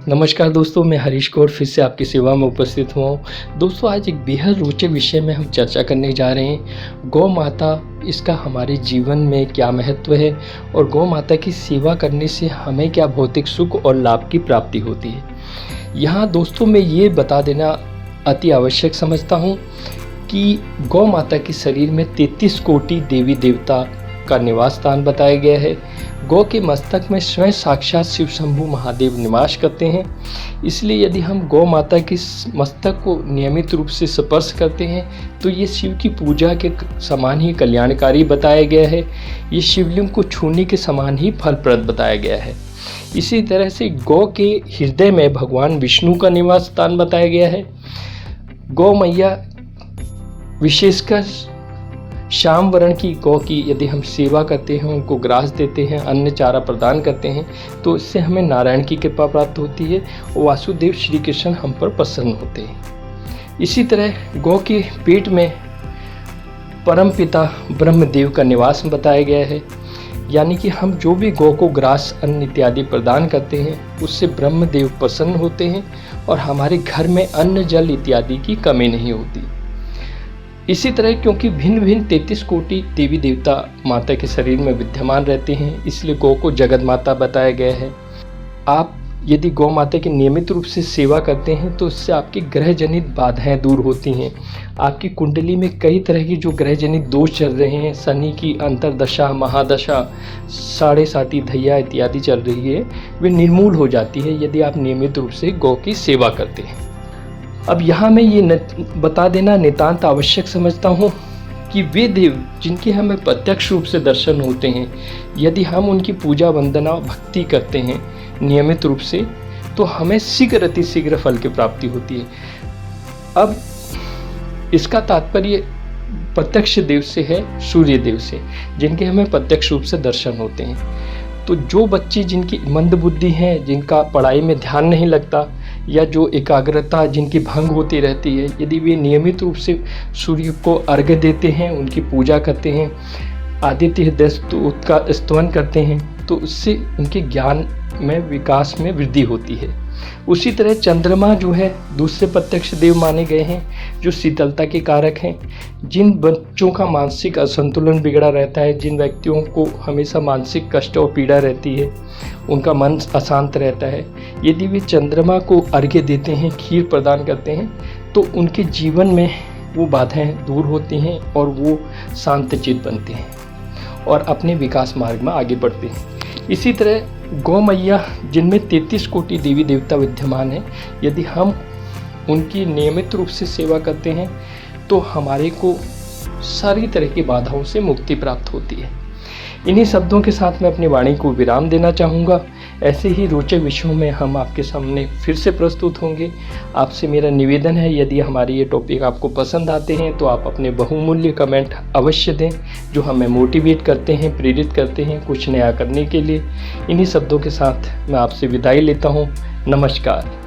नमस्कार दोस्तों, मैं हरीश कौर फिर से आपकी सेवा में उपस्थित हुआ हूँ। दोस्तों, आज एक बेहद रोचक विषय में हम चर्चा करने जा रहे हैं। गौ माता, इसका हमारे जीवन में क्या महत्व है और गौ माता की सेवा करने से हमें क्या भौतिक सुख और लाभ की प्राप्ति होती है। यहाँ दोस्तों मैं ये बता देना अति आवश्यक समझता हूँ कि गौ माता के शरीर में 33 कोटि देवी देवता का निवास स्थान बताया गया है। गौ के मस्तक में स्वयं साक्षात शिव शंभु महादेव निवास करते हैं। इसलिए यदि हम गौ माता के मस्तक को नियमित रूप से स्पर्श करते हैं तो ये शिव की पूजा के समान ही कल्याणकारी बताया गया है। ये शिवलिंग को छूने के समान ही फलप्रद बताया गया है। इसी तरह से गौ के हृदय में भगवान विष्णु का निवास स्थान बताया गया है। गौ मैया, विशेषकर श्याम वर्ण की गौ की यदि हम सेवा करते हैं, उनको ग्रास देते हैं, अन्न चारा प्रदान करते हैं, तो इससे हमें नारायण की कृपा प्राप्त होती है और वासुदेव श्री कृष्ण हम पर प्रसन्न होते हैं। इसी तरह गौ के पेट में परम पिता ब्रह्मदेव का निवास बताया गया है। यानी कि हम जो भी गौ को ग्रास, अन्न इत्यादि प्रदान करते हैं, उससे ब्रह्मदेव प्रसन्न होते हैं और हमारे घर में अन्न जल इत्यादि की कमी नहीं होती। इसी तरह क्योंकि भिन्न भिन्न 33 कोटि देवी देवता माता के शरीर में विद्यमान रहते हैं, इसलिए गौ को जगत माता बताया गया है। आप यदि गौ माता की नियमित रूप से सेवा करते हैं तो इससे आपकी ग्रह जनित बाधाएं दूर होती हैं। आपकी कुंडली में कई तरह की जो ग्रह जनित दोष चल रहे हैं, शनि की अंतरदशा, महादशा, साढ़े साती धैया इत्यादि चल रही है, वे निर्मूल हो जाती है यदि आप नियमित रूप से गौ की सेवा करते हैं। अब यहाँ मैं ये बता देना नितांत आवश्यक समझता हूँ कि वे देव जिनके हमें प्रत्यक्ष रूप से दर्शन होते हैं, यदि हम उनकी पूजा वंदना भक्ति करते हैं नियमित रूप से, तो हमें शीघ्र अति शीघ्र फल की प्राप्ति होती है। अब इसका तात्पर्य प्रत्यक्ष देव से है, सूर्य देव से, जिनके हमें प्रत्यक्ष रूप से दर्शन होते हैं। तो जो बच्चे जिनकी मंद बुद्धि हैं, जिनका पढ़ाई में ध्यान नहीं लगता, या जो एकाग्रता जिनकी भंग होती रहती है, यदि वे नियमित रूप से सूर्य को अर्घ्य देते हैं, उनकी पूजा करते हैं, आदित्य हृदय स्तोत्र का स्तवन करते हैं, तो उससे उनके ज्ञान में विकास में वृद्धि होती है। उसी तरह चंद्रमा जो है दूसरे प्रत्यक्ष देव माने गए हैं, जो शीतलता के कारक हैं। जिन बच्चों का मानसिक असंतुलन बिगड़ा रहता है, जिन व्यक्तियों को हमेशा मानसिक कष्ट और पीड़ा रहती है, उनका मन अशांत रहता है, यदि वे चंद्रमा को अर्घ्य देते हैं, खीर प्रदान करते हैं, तो उनके जीवन में वो बाधाएं दूर होती हैं और वो शांतचित्त बनते हैं और अपने विकास मार्ग में आगे बढ़ते हैं। इसी तरह गौ मैया, जिनमें 33 कोटि देवी देवता विद्यमान हैं, यदि हम उनकी नियमित रूप से सेवा करते हैं तो हमारे को सारी तरह की बाधाओं से मुक्ति प्राप्त होती है। इन्हीं शब्दों के साथ मैं अपनी वाणी को विराम देना चाहूँगा। ऐसे ही रोचक विषयों में हम आपके सामने फिर से प्रस्तुत होंगे। आपसे मेरा निवेदन है, यदि हमारे ये टॉपिक आपको पसंद आते हैं तो आप अपने बहुमूल्य कमेंट अवश्य दें, जो हमें मोटिवेट करते हैं, प्रेरित करते हैं कुछ नया करने के लिए। इन्हीं शब्दों के साथ मैं आपसे विदाई लेता हूँ। नमस्कार।